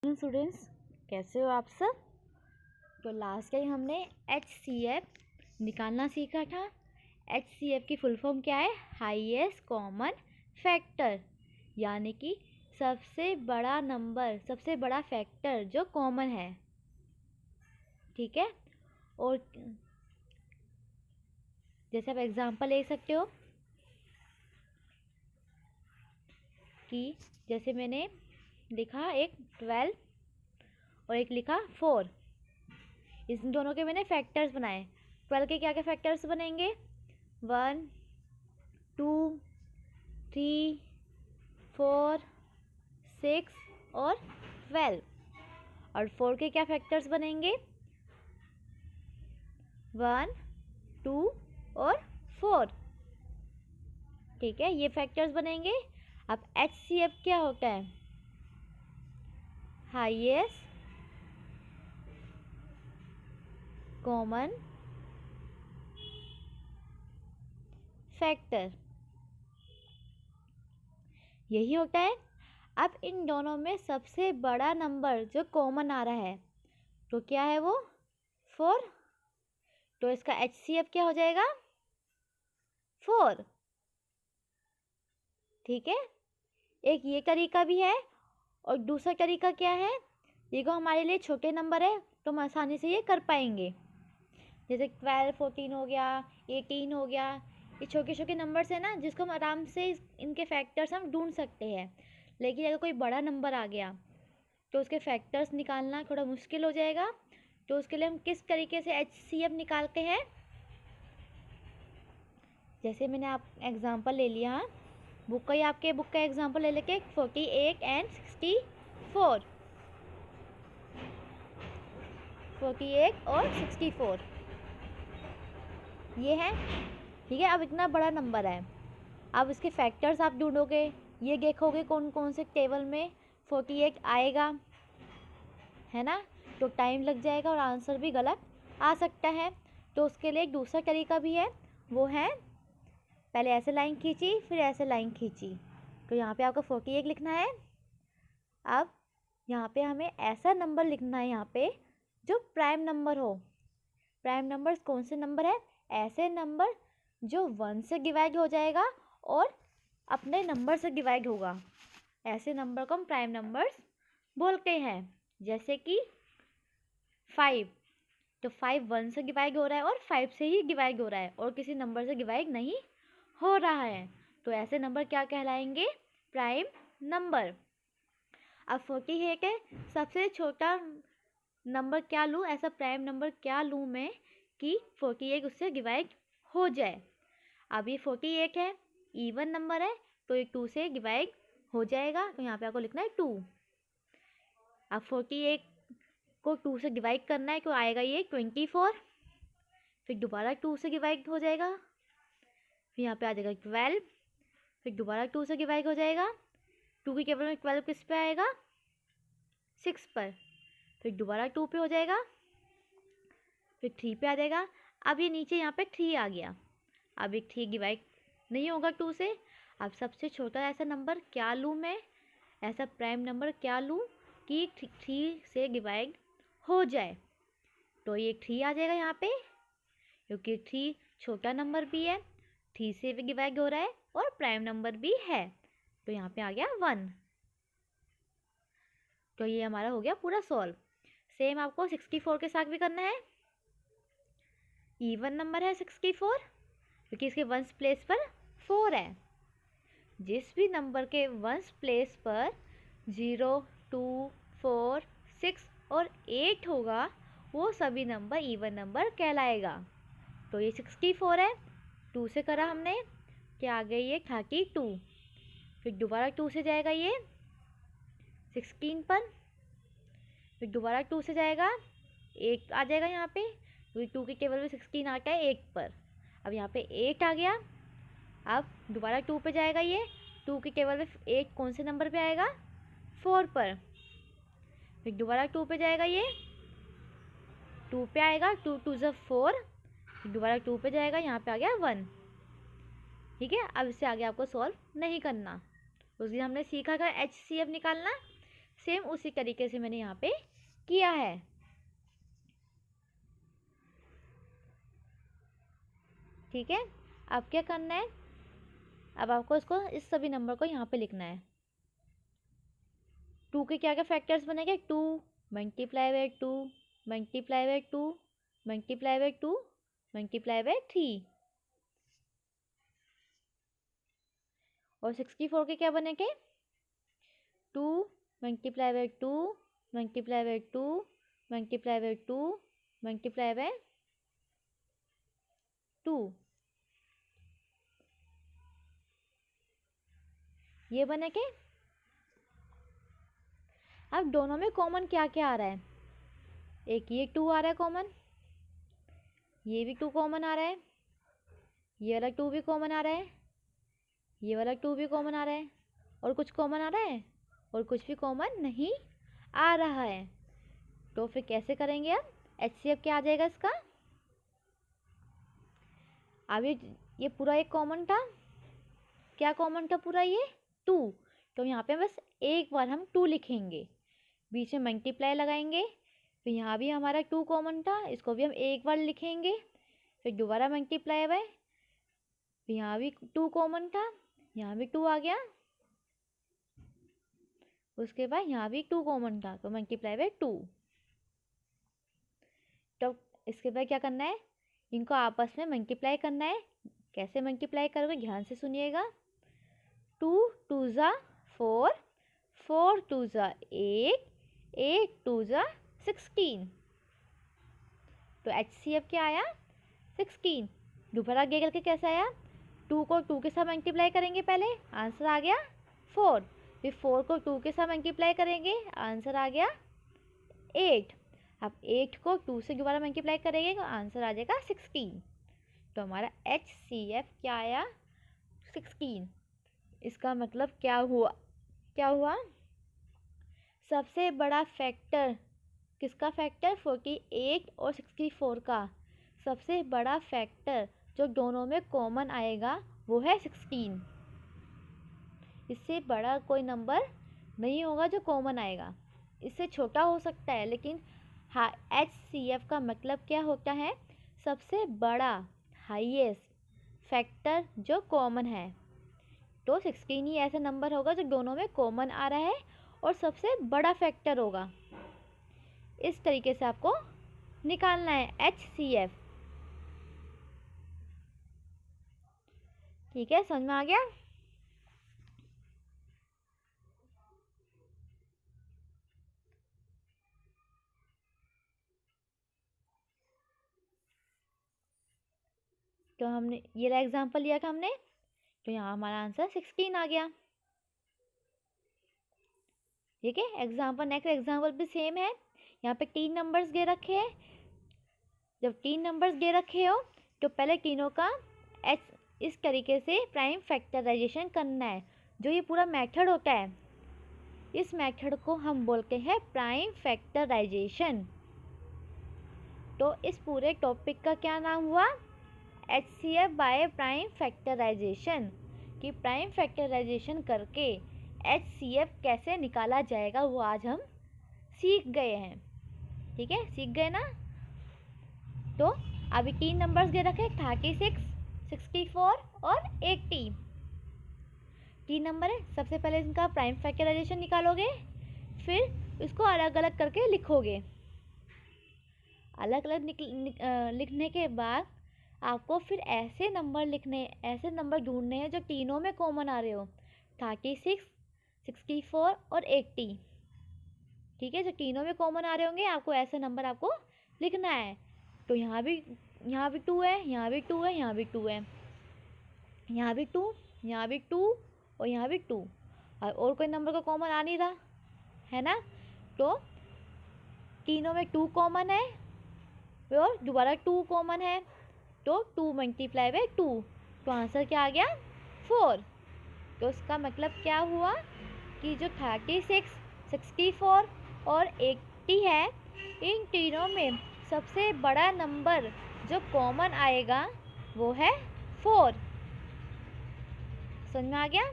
Students, कैसे हो आप सब। तो लास्ट टाइम हमने HCF निकालना सीखा था। HCF की फुल फॉर्म क्या है? हाईएस्ट कॉमन फैक्टर, यानी कि सबसे बड़ा नंबर, सबसे बड़ा फैक्टर जो कॉमन है। ठीक है। और जैसे आप एग्जांपल ले सकते हो कि जैसे मैंने लिखा एक 12 और एक लिखा 4, इस दोनों के मैंने फैक्टर्स बनाए। 12 के क्या क्या फैक्टर्स बनेंगे? 1, 2, 3, 4, 6 और 12। और 4 के क्या फैक्टर्स बनेंगे? 1, 2 और 4। ठीक है, ये फैक्टर्स बनेंगे। अब HCF क्या होता है? हाईएस्ट कॉमन फैक्टर, यही होता है। अब इन दोनों में सबसे बड़ा नंबर जो कॉमन आ रहा है तो क्या है वो? 4। तो इसका HCF क्या हो जाएगा? 4। ठीक है, एक ये तरीका भी है और दूसरा तरीका क्या है? देखो, हमारे लिए छोटे नंबर है तो हम आसानी से ये कर पाएंगे। जैसे 12, 14 हो गया, 18 हो गया, ये छोटे छोटे नंबर्स है ना, जिसको हम आराम से इनके फैक्टर्स हम ढूंढ सकते हैं। लेकिन अगर कोई बड़ा नंबर आ गया तो उसके फैक्टर्स निकालना थोड़ा मुश्किल हो जाएगा। तो उसके लिए हम किस तरीके से HCF निकालते हैं? जैसे मैंने आप एग्जांपल ले लिया, बुक का ही आपके बुक का एग्जांपल ले लेके 48 एंड 64, 48 और 64 ये है। ठीक है, अब इतना बड़ा नंबर है, अब इसके फैक्टर्स आप ढूंढोगे, ये देखोगे कौन कौन से टेबल में 48 आएगा, है ना। तो टाइम लग जाएगा और आंसर भी गलत आ सकता है। तो उसके लिए एक दूसरा तरीका भी है, वो है पहले ऐसे लाइन खींची फिर ऐसे लाइन खींची। तो यहाँ पे आपको 48 लिखना है। अब यहाँ पे हमें ऐसा नंबर लिखना है यहाँ पे जो प्राइम नंबर हो। प्राइम नंबर्स कौन से नंबर है? ऐसे नंबर जो 1 से डिवाइड हो जाएगा और अपने नंबर से डिवाइड होगा, ऐसे नंबर को हम प्राइम नंबर्स बोलते हैं। जैसे कि 5, तो 5 1 से डिवाइड हो रहा है और 5 से ही डिवाइड हो रहा है और किसी नंबर से डिवाइड नहीं हो रहा है, तो ऐसे नंबर क्या कहलाएंगे? Prime number. अब 48 है, सबसे छोटा नंबर क्या लूँ, ऐसा प्राइम नंबर क्या लूँ मैं कि 48 उससे डिवाइड हो जाए। अब ये 48 है, इवन नंबर है तो ये 2 से डिवाइड हो जाएगा, तो यहाँ पे आपको लिखना है 2। अब 48 को 2 से डिवाइड करना है तो आएगा ये 24, फिर दोबारा 2 से डिवाइड हो जाएगा, फिर यहाँ पे आ जाएगा 12, फिर दोबारा 2 से डिवाइड हो जाएगा, 2 की टेबल में 12 किस पे आएगा? 6 पर, फिर दोबारा 2 पे हो जाएगा, फिर 3 पे आ जाएगा। अब ये नीचे यहाँ पे 3 आ गया, अब एक 3 डिवाइड नहीं होगा 2 से। अब सबसे छोटा ऐसा नंबर क्या लूँ मैं, ऐसा प्राइम नंबर क्या लूँ कि 3 से डिवाइड हो जाए? तो ये 3 आ जाएगा यहाँ पे, क्योंकि 3 छोटा नंबर भी है, 3 से भी डिवाइड हो रहा है और प्राइम नंबर भी है, तो यहाँ पे आ गया 1। तो ये हमारा हो गया पूरा सॉल्व। सेम आपको 64 के साथ भी करना है। इवन नंबर है 64 क्योंकि इसके वंस प्लेस पर 4 है। जिस भी नंबर के वंस प्लेस पर 0, 2, 4, 6 और 8 होगा वो सभी नंबर इवन नंबर कहलाएगा। तो ये 64 है, 2 से करा हमने, क्या आ गई ये 32, फिर दोबारा 2 से जाएगा ये 16 पर, फिर दोबारा 2 से जाएगा 8 आ जाएगा यहाँ पे, क्योंकि 2 की टेबल में 16 आता है 8 पर। अब यहाँ पे 8 आ गया, अब दोबारा 2 पे जाएगा ये, 2 की टेबल में 8 कौन से नंबर पे आएगा? 4 पर, फिर दोबारा 2 पे जाएगा ये, 2 पे आएगा, 2 2 ज़ा 4, फिर दोबारा 2 पे जाएगा, यहाँ पे आ गया 1। ठीक है, अब इससे आगे आपको सॉल्व नहीं करना। उस दिन हमने सीखा था HCF निकालना, सेम उसी तरीके से मैंने यहाँ पे किया है। ठीक है, अब क्या करना है, अब आपको इसको इस सभी नंबर को यहाँ पे लिखना है। 2 के क्या क्या फैक्टर्स बनेंगे, 2 multiply by 2 multiply by 2 multiply by 2 multiply by 3, और 64 के क्या बनेंगे, 2 multiply by 2 multiply by 2 multiply by 2 multiply by 2, ये बनेंगे। अब दोनों में कॉमन क्या क्या आ रहा है, एक ये 2 आ रहा है कॉमन, ये भी 2 कॉमन आ रहा है, ये वाला 2 भी कॉमन आ रहा है, ये वाला 2 भी कॉमन आ रहा है, और कुछ कॉमन आ रहा है, और कुछ भी कॉमन नहीं आ रहा है। तो फिर कैसे करेंगे, अब HCF क्या आ जाएगा इसका, अब ये पूरा एक कॉमन था, क्या कॉमन था पूरा, ये 2, तो यहाँ पे बस एक बार हम 2 लिखेंगे, बीच में मल्टीप्लाई लगाएंगे, फिर यहाँ भी हमारा 2 कॉमन था, इसको भी हम एक बार लिखेंगे, फिर दोबारा मल्टीप्लाई बाय, फिर यहाँ भी 2 कॉमन था, यहाँ भी 2 आ गया, उसके बाद यहाँ भी 2 कॉमन था, तो मल्टीप्लाई बाय 2। तो इसके बाद क्या करना है, इनको आपस में मल्टीप्लाई करना है। कैसे मल्टीप्लाई करोगे, ध्यान से सुनिएगा। 2 2 ज़ा 4, 4 2 ज़ा 8, 8 2 ज़ा 16, तो HCF क्या आया, 16। दोबारा आगे करके कैसा आया, 2 को 2 के साथ मल्टीप्लाई करेंगे, पहले आंसर आ गया 4, फिर 4 को 2 के साथ मल्टीप्लाई करेंगे, आंसर आ गया 8। अब 8 को 2 से दोबारा मल्टीप्लाई करेंगे तो आंसर आ जाएगा 16। तो हमारा HCF क्या आया, 16। इसका मतलब क्या हुआ, क्या हुआ, सबसे बड़ा फैक्टर किसका, फैक्टर 48 और 64 का सबसे बड़ा फैक्टर जो दोनों में कॉमन आएगा वो है 16। इससे बड़ा कोई नंबर नहीं होगा जो कॉमन आएगा, इससे छोटा हो सकता है, लेकिन हाँ HCF का मतलब क्या होता है, सबसे बड़ा हाईएस्ट फैक्टर जो कॉमन है। तो 16 ही ऐसा नंबर होगा जो दोनों में कॉमन आ रहा है और सबसे बड़ा फैक्टर होगा। इस तरीके से आपको निकालना है HCF। ठीक है, समझ में आ गया। तो हमने ये रहा एग्जांपल लिया था हमने, तो यहाँ हमारा आंसर 16 आ गया। ठीक है, एग्जांपल नेक्स्ट एग्जांपल भी सेम है। यहाँ पे 3 नंबर्स दे रखे हैं। जब 3 नंबर्स दे रखे हो तो पहले तीनों का इस तरीके से प्राइम फैक्टराइजेशन करना है। जो ये पूरा मेथड होता है, इस मेथड को हम बोलते हैं प्राइम फैक्टराइजेशन। तो इस पूरे टॉपिक का क्या नाम हुआ, HCF बाय प्राइम फैक्टराइजेशन। कि प्राइम फैक्टराइजेशन करके HCF कैसे निकाला जाएगा वो आज हम सीख गए हैं। ठीक है, सीख गए ना। तो अभी 3 नंबर्स दे रखे, 36, 64 और 80। 3 नंबर है, सबसे पहले इनका प्राइम फैक्टराइजेशन निकालोगे, फिर इसको अलग अलग करके लिखोगे। अलग अलग लिखने के बाद आपको फिर ऐसे नंबर ढूंढने हैं जो तीनों में कॉमन आ रहे हो, 36, 64 और 80। ठीक है, जो तीनों में कॉमन आ रहे होंगे आपको ऐसे नंबर आपको लिखना है। तो यहाँ भी 2 है, यहाँ भी 2 है, यहाँ भी 2 है, यहाँ भी 2, यहाँ भी 2 और यहाँ भी 2, और कोई नंबर का कॉमन आ नहीं रहा है ना। तो तीनों में 2 कॉमन है और दोबारा 2 कॉमन है, तो 2 मल्टीप्लाई बाय 2, तो आंसर क्या आ गया, 4। तो इसका मतलब क्या हुआ कि जो 36, 64 और 80 है, इन तीनों में सबसे बड़ा नंबर जो कॉमन आएगा वो है 4। समझ में आ गया।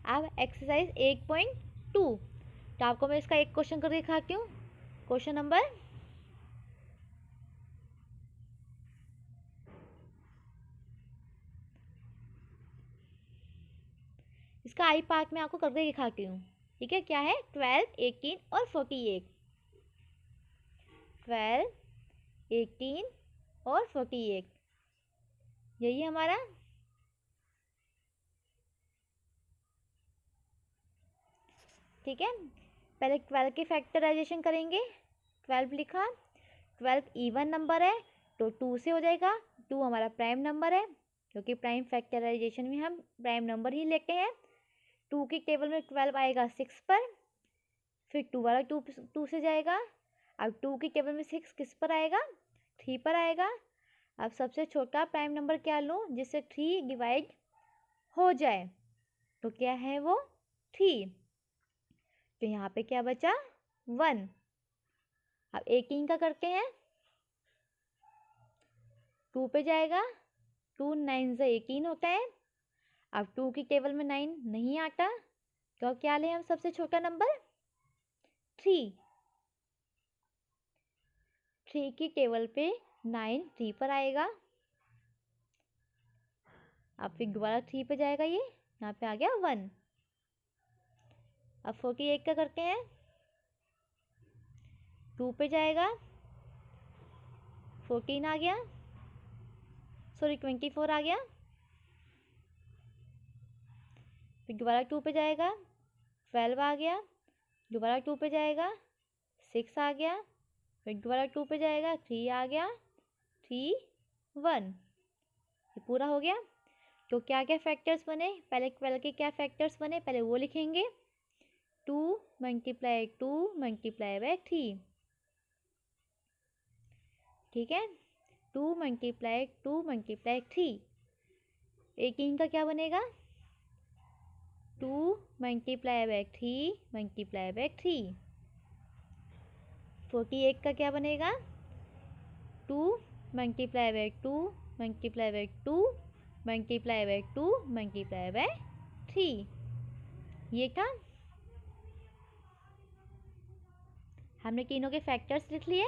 अब एक्सरसाइज 8.2, तो आपको मैं इसका एक क्वेश्चन करके दिखाती हूँ। क्वेश्चन नंबर इसका आई पार्ट में आपको करके दिखाती हूँ। ठीक है, क्या है? 12, 18 और 48। 12, 18 और 48, यही हमारा। ठीक है, पहले 12 के फैक्टराइजेशन करेंगे। 12 लिखा, 12 इवन नंबर है तो 2 से हो जाएगा। 2 हमारा प्राइम नंबर है, क्योंकि प्राइम फैक्टराइजेशन में हम प्राइम नंबर ही लेते हैं। 2 की टेबल में 12 आएगा 6 पर, फिर 2 वाला 2 से जाएगा। अब 2 की टेबल में 6 किस पर आएगा? 3 पर आएगा। अब सबसे छोटा प्राइम नंबर क्या लूँ जिससे 3 डिवाइड हो जाए? तो क्या है वो? 3। तो यहाँ पे क्या बचा? 1। अब 18 का करते हैं। 2 पे जाएगा, 2 9 से 18 होता है। अब 2 की टेबल में 9 नहीं आता, तो क्या लें हम सबसे छोटा नंबर? 3। 3 की टेबल पे 9 3 पर आएगा। अब फिर दोबारा 3 पे जाएगा, ये यहाँ पे आ गया 1। अब 48 का करते हैं। 2 पे जाएगा, 14 आ गया, सॉरी 24 आ गया। फिर दोबारा 2 पे जाएगा, 12 आ गया। दोबारा 2 पे जाएगा, 6 आ गया। फिर दोबारा 2 पे जाएगा, 3 आ गया, 3 1। ये पूरा हो गया। तो क्या क्या फैक्टर्स बने? पहले 12 के क्या फैक्टर्स बने पहले वो लिखेंगे। 2 मल्टीप्लाई 2 मल्टीप्लाई बाय 3। ठीक है, 2 मल्टीप्लाई 2 मल्टीप्लाई 3। 18 का क्या बनेगा? 2 मल्टीप्लाई बाय 3 मल्टीप्लाई बाय 3। 48 का क्या बनेगा? 2 multiply by 2 multiply by 2 multiply by 2 multiply by 3। ये था, हमने तीनों के फैक्टर्स लिख लिए।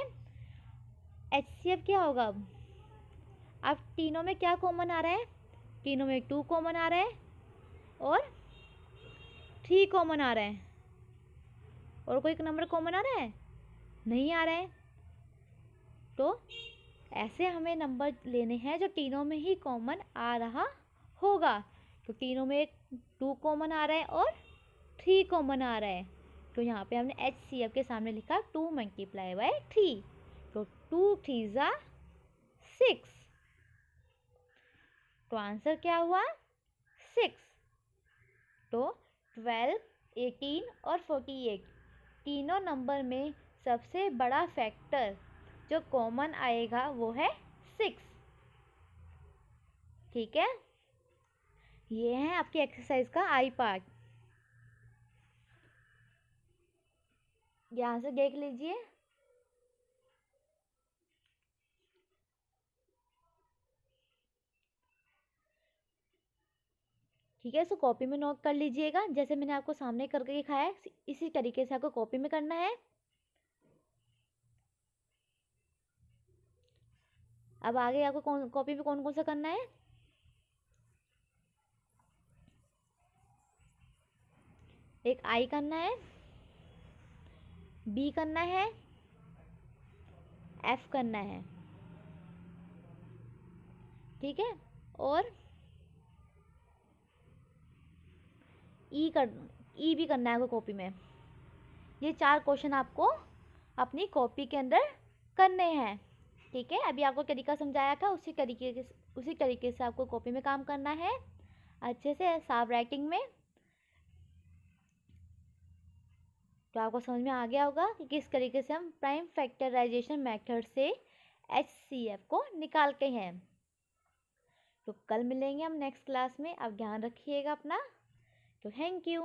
HCF क्या होगा? अब तीनों में क्या कॉमन आ रहा है? तीनों में 2 कॉमन आ रहा है और 3 कॉमन आ रहा है। और कोई नंबर कॉमन आ रहा है? नहीं आ रहा है। तो ऐसे हमें नंबर लेने हैं जो तीनों में ही कॉमन आ रहा होगा। तो तीनों में 2 कॉमन आ रहा है और 3 कॉमन आ रहा है। तो यहाँ पे हमने HCF के सामने लिखा 2 मल्टीप्लाई बाय 3। तो 2 3 ज़ा 6। तो आंसर क्या हुआ? 6। तो 12, 18 और 48 तीनों नंबर में सबसे बड़ा फैक्टर जो कॉमन आएगा वो है 6। ठीक है, ये है आपकी एक्सरसाइज का आई पार्ट। ध्यान से देख लीजिए। ठीक है, इसको कॉपी में नोट कर लीजिएगा। जैसे मैंने आपको सामने करके दिखाया है इसी तरीके से आपको कॉपी में करना है। अब आगे आपको कॉपी में कौन कौन सा करना है? एक आई करना है, बी करना है, एफ करना है। ठीक है, और ई भी करना है आपको कॉपी में। ये 4 क्वेश्चन आपको अपनी कॉपी के अंदर करने हैं। ठीक है, अभी आपको तरीका समझाया था उसी तरीके से आपको कॉपी में काम करना है, अच्छे से साफ राइटिंग में। तो आपको समझ में आ गया होगा कि किस तरीके से हम प्राइम फैक्टराइजेशन मेथड से HCF को निकालते हैं। तो कल मिलेंगे हम नेक्स्ट क्लास में। अब ध्यान रखिएगा अपना। तो थैंक यू।